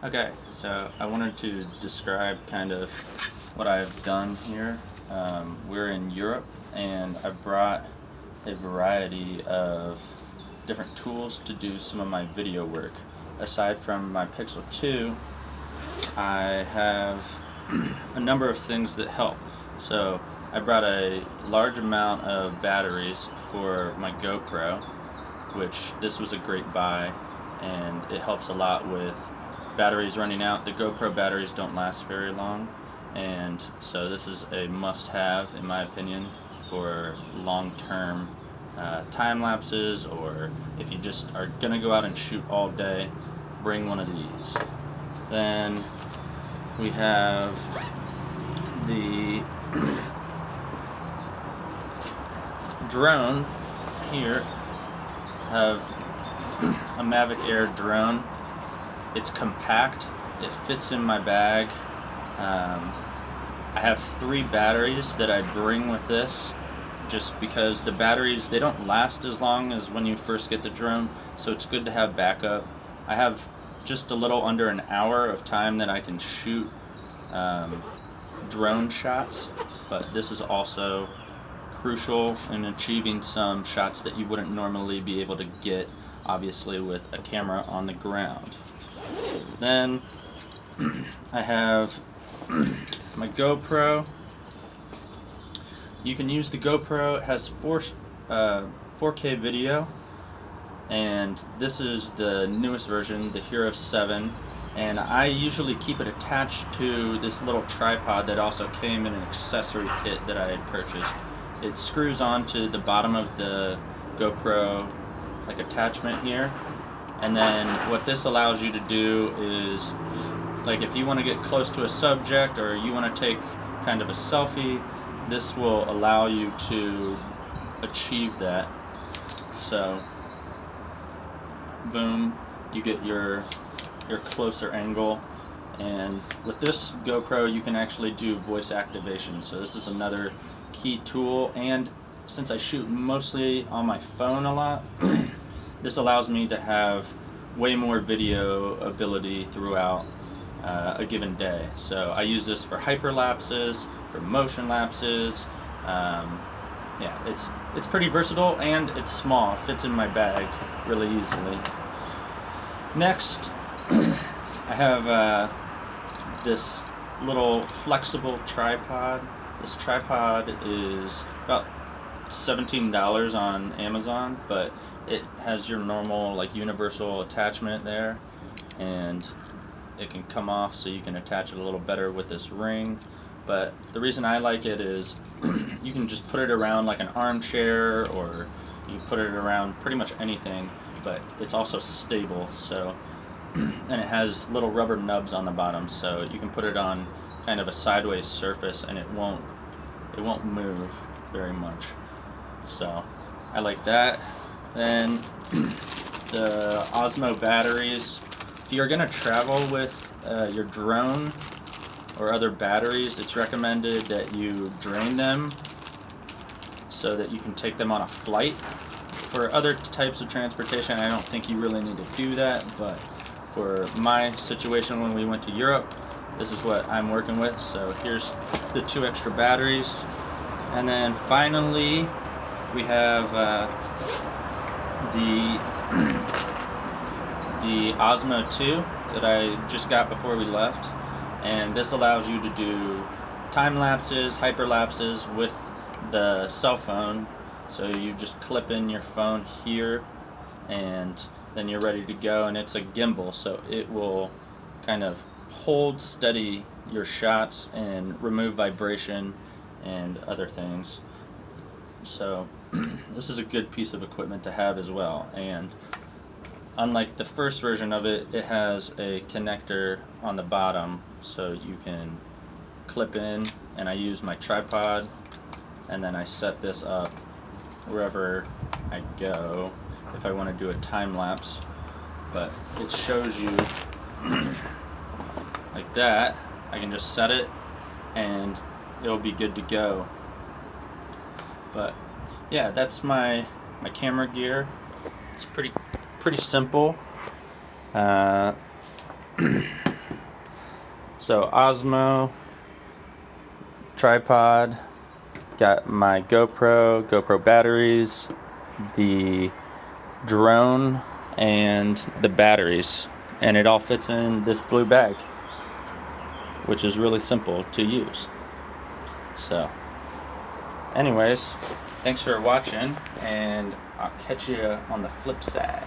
Okay, so I wanted to describe kind of what I've done here. We're in Europe, and I brought a variety of different tools to do some of my video work. Aside from my Pixel 2, I have a number of things that help. So I brought a large amount of batteries for my GoPro, which this was a great buy, and it helps a lot with batteries running out. The GoPro batteries don't last very long, and so this is a must-have in my opinion for long-term time lapses, or if you just are gonna go out and shoot all day, bring one of these. Then we have the drone here. Have a Mavic Air drone. It's compact, it fits in my bag. I have 3 batteries that I bring with this, just because the batteries, they don't last as long as when you first get the drone, so it's good to have backup. I have just a little under an hour of time that I can shoot drone shots, but this is also crucial in achieving some shots that you wouldn't normally be able to get, obviously, with a camera on the ground. Then I have my GoPro. You can use the GoPro. It has 4K video, and this is the newest version, the Hero 7, and I usually keep it attached to this little tripod that also came in an accessory kit that I had purchased. It screws onto the bottom of the GoPro like attachment here, and then what this allows you to do is, like, if you want to get close to a subject or you want to take kind of a selfie, this will allow you to achieve that. So boom, you get your closer angle, and with this GoPro you can actually do voice activation, so this is another key tool. And since I shoot mostly on my phone a lot, this allows me to have way more video ability throughout a given day. So I use this for hyperlapses, for motion lapses. Yeah, it's pretty versatile, and it's small. It fits in my bag really easily. Next, I have this little flexible tripod. This tripod is about $17 on Amazon, but it has your normal, like, universal attachment there, and it can come off so you can attach it a little better with this ring. But the reason I like it is you can just put it around like an armchair, or you can put it around pretty much anything, but it's also stable. So and it has little rubber nubs on the bottom, so you can put it on kind of a sideways surface and it won't move very much. So I like that. Then the Osmo batteries. If you're gonna travel with your drone or other batteries, it's recommended that you drain them so that you can take them on a flight. For other types of transportation, I don't think you really need to do that, but for my situation when we went to Europe, this is what I'm working with. So here's the 2 extra batteries. And then finally we have the Osmo 2 that I just got before we left, and this allows you to do time lapses, hyperlapses with the cell phone. So you just clip in your phone here, and then you're ready to go. And it's a gimbal, so it will kind of hold steady your shots and remove vibration and other things. So this is a good piece of equipment to have as well. And unlike the first version of it, it has a connector on the bottom, so you can clip in, and I use my tripod, and then I set this up wherever I go if I want to do a time lapse. But it shows you like that. I can just set it and it'll be good to go. But yeah, that's my camera gear. It's pretty simple. So Osmo tripod, got my GoPro batteries, the drone, and the batteries, and it all fits in this blue bag, which is really simple to use. So anyways, thanks for watching, and I'll catch you on the flip side.